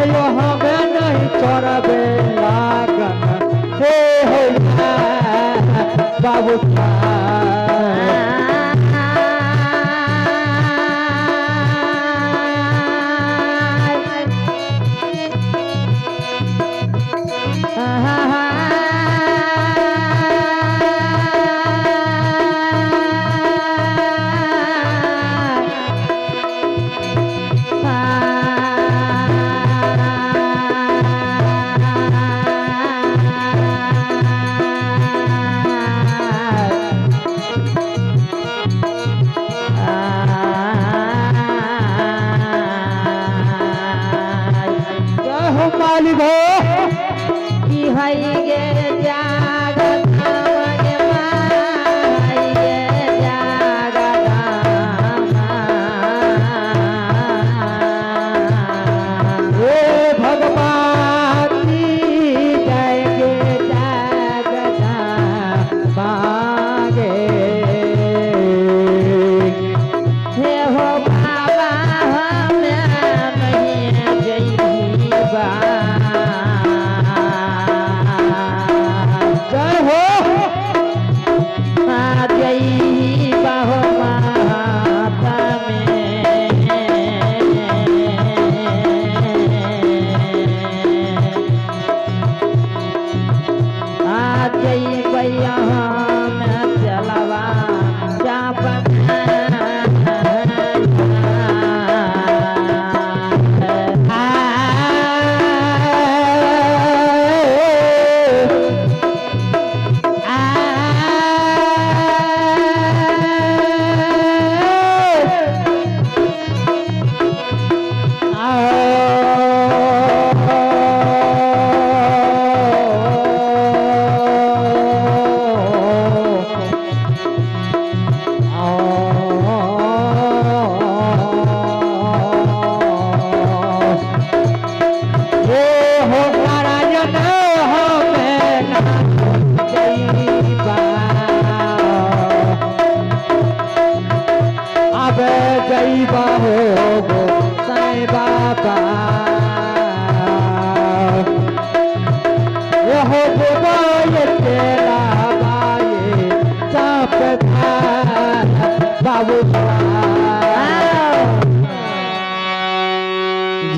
यो हमें नहीं छोड़बे लागन हे होया बाबू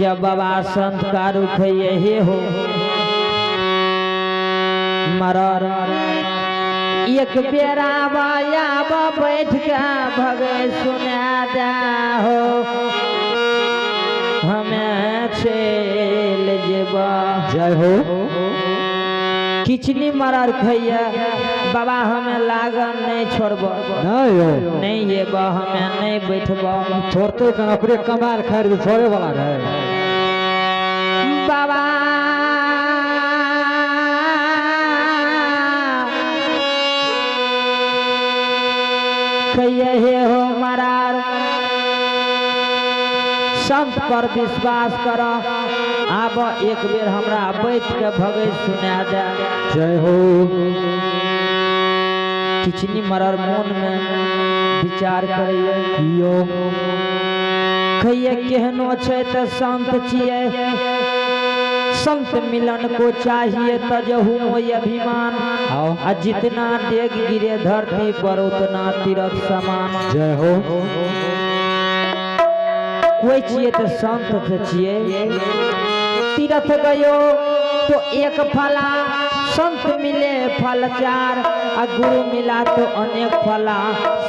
जब बाबा संत का रुख यही हो मरर एक बेरा बाया बैठ के भगे सुना दा हो हमें छेल जेबा जय हो किचनी मरर खैया बाबा हमें लागन नहीं छोड़ब नहीं ये हमें नहीं बैठब छोड़ते अपने कमाल खैर छोड़े वाला रहे बाबा कहिए हो मरार संत पर विश्वास कर आब एक बेर हमरा बैठ के भगे सुना दे जय हो किचनी मरर मन में विचार करिए कहिए केहनो छै त संत छिए संत मिलन को चाहिए तजहू मोय अभिमान आ जितना डेग गिरे धरती पर उतना तीरथ समान जय हो कोई चाहिए तो संत चाहिए तीरथ गयो तो एक फला संत मिले फल चार आ गुरु मिला तो अनेक फला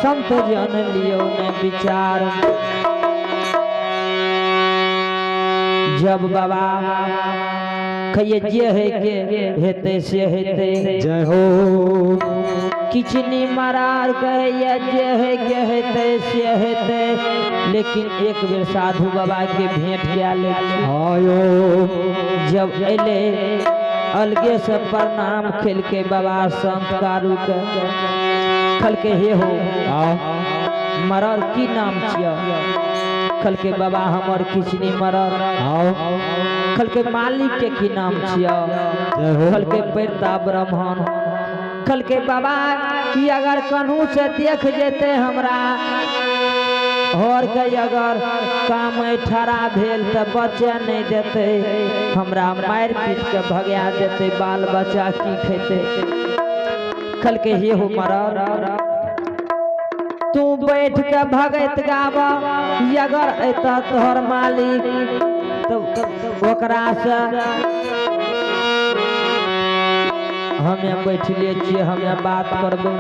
संत जन लियो ने विचार जब बाबा कहिए जे है के हेते से हेते जय हो किचनी मरार कहिए जे है के हेते से हेते लेकिन एक बेर साधु बाबा के भेंट गया आयो जब अले अलगे से प्रणाम खेल के बाबा संत कारू के खल के हे हो मरर की नाम छिया खल के बाबा हमर किचनी मरर खल के मालिक के की नाम छिया खल के पैरता ब्राह्मण खल के बाबा की अगर कन्हू से देख जेते हमरा और के अगर काम ठड़ा भेल तो बच्चा नहीं देते, हमरा मार पीट के भगा देते, बाल बच्चा की खेते। खल के हे हो मरा तू बैठ के भगत गावा, अगर अता तोहर मालिक तो ओकरा से हमें बैठले छिए, हमें बात करबो।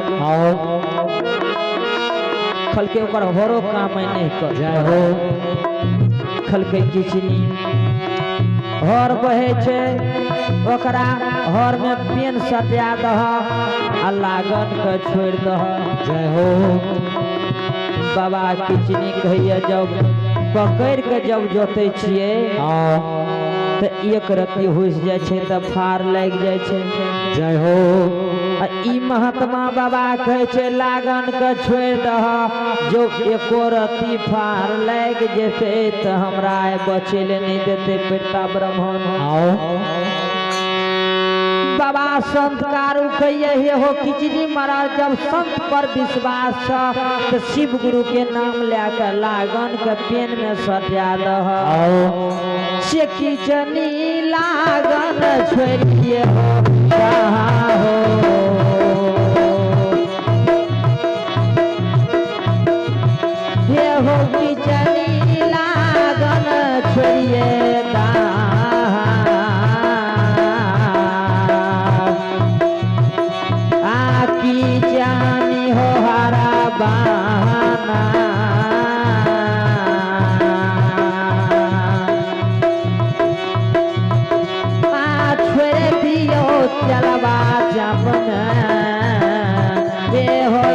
खल के ओकर हरो काम नहीं कर जाए हो। खल के किचनी हर बहे छे, ओकरा हर में पेन सटिया दह आ लागन के छोड़ दह। जय हो बाबा किचनी कहिए जब पकड़ के जब जोते छिए तो एक रत्ती हुस जाए छे तो फार लग जाए छे। जय हो ई महात्मा बाबा कहे छे लागन के छोड़ दह, जो एको रत्ती फार लग जेते तो हमरा बचेले नहीं देते पिता ब्राह्मण। बाबा संत कारू कहिए हे हो किचनी महाराज जब संत पर विश्वास तो शिव गुरु के नाम लेकर लागन के पेन में सटिया दह। से किचनी लागन छोड़िए हो कहाँ हो, हे हो किचनी लागन छोड़िए चलवा जपन ये हो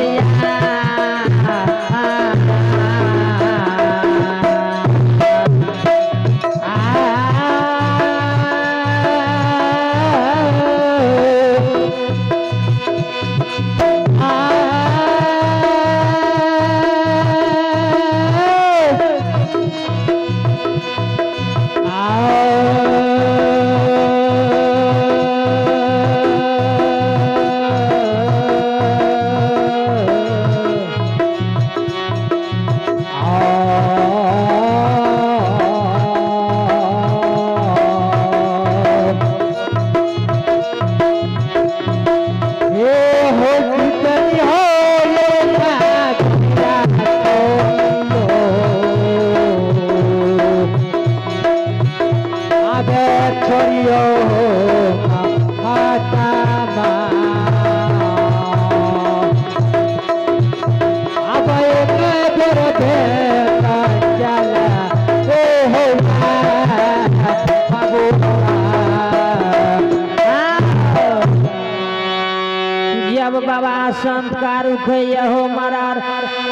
बाबा संत कारू खैया हो मरार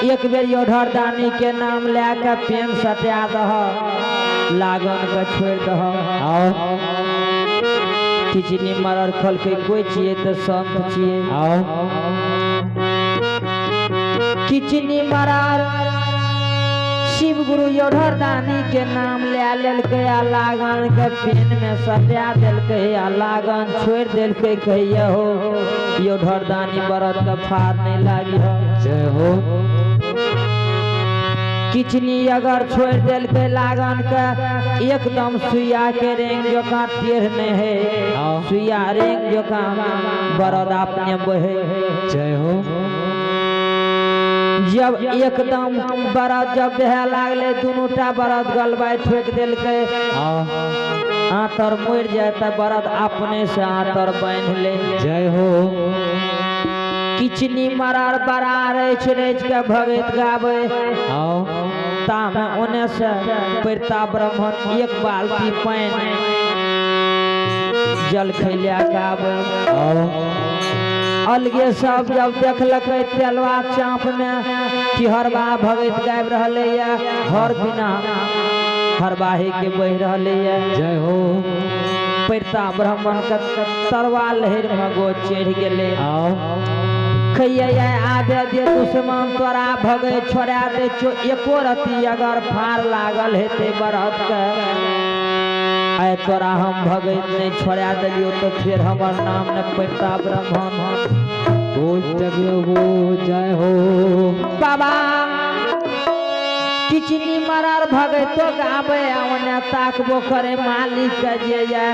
एक बेर योधर दानी के नाम लेके पेन सटिया दह, लागन के छोड़ दह। किचनी मरार खल के कोई छिए तो संत छिए। किचनी मरार शिव गुरु योधर दानी के नाम ले लेलके आ लागन के पेन में सटिया देलके आ लागन छोड़ देलके। कहिए हो योधर दानी बरत का फार नहीं लागी हो। जय हो किचनी अगर छोड़ देलके लागन के एकदम सुइया के रेंग जोका टेढ़ नहीं है, सुइया रेंग जोका बरद अपने बहे। जय हो जब एकदम बरद जब बहे लागले दुनूटा बरद गलबाई ठोक देलके आतर मर जाए तो बरद अपने से आतर बांध ले। जय हो किचनी मरार बड़ा रेच रेच के भगत गावे तामे ओने से पिता ब्राह्मण एक बाल्टी पानी जल खैलिया गावे। अलगे सब जब देखलक तेलवा चाँप में कि हरबा भगत गाबि रहले हर बिना हरबाही के बह रहले। जय हो पिता ब्राह्मण के तरवा लहर में गो चढ़ गेले। खैया आबे दे दुश्मन तोरा भगे छोड़ा दे एको रती अगर फार लागल हेते बरत के आए तोरा हम भगत नहीं छोड़ा दिलियो तो फिर हमार नाम न पिता ब्राह्मण। जय हो बाबा किचनी मरार भगतो गावे आवने ताकबो करे मालिक के जे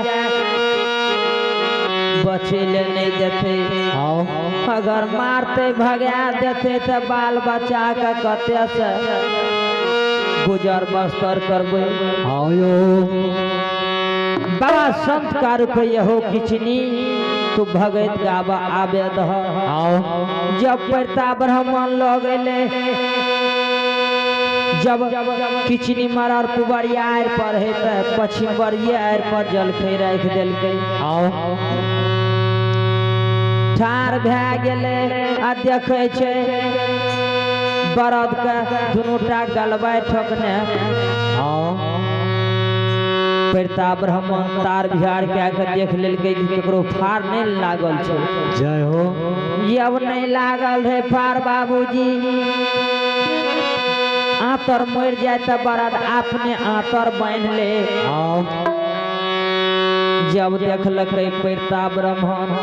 बचे ले नहीं देते अगर मारते भगा देते तो बाल बच्चा के कते से गुजर बस्तर करबे बाबा संत कारुक यहो किचनी तू भगत गावा आबे दह जब पड़ता ब्राह्मण लोग ले जब किचनी मरार पुबरिया आर पर है त पश्चिम बरिया आर पर जल खे रख देलकै ठार भए गेले आ देखे छै बरद के दुनूटा गलबा ठोकने पड़ता ब्राह्मण तार बिहार के देख लेलकै कि केकरो फार नहीं लागल छै जय हो अब नहीं लागल है फार बाबूजी आतर मर जाए तो बरद अपने आतर बांध ले जब देखलक पड़ता ब्राह्मण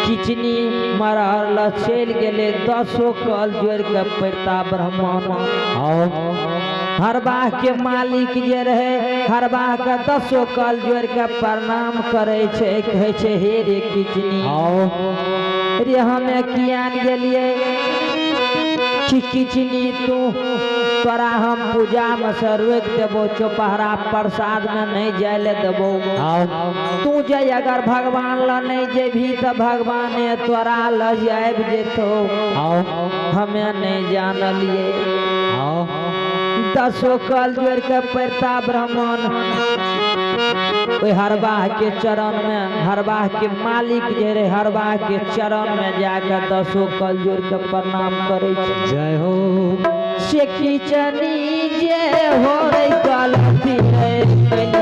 किचनी मरल चल गेले 10 कल जोड़ के पड़ता ब्राह्मण हरबाह के मालिक जे रहे हरबाह के 10 कल जोड़ के प्रणाम करे छे कहे छे हे रे किचनी रे हमें कियान गेलिए कि किचनी तू तोरा हम पूजा में से रोक देबो चौपहरा प्रसाद में नहीं जाए ले देबो तू जे अगर भगवान ल नहीं जेभी तो भगवान तोरा ल जाए जेतो हमें नहीं जानलिए 10 कल जोड़ के पड़ता ब्राह्मण हरबाह के चरण में हरबाह के मालिक जे रहे हरबाह के चरण में जाकर 10 कल जोड़ के प्रणाम करे जय हो से किचनी जे हो रे गलती रे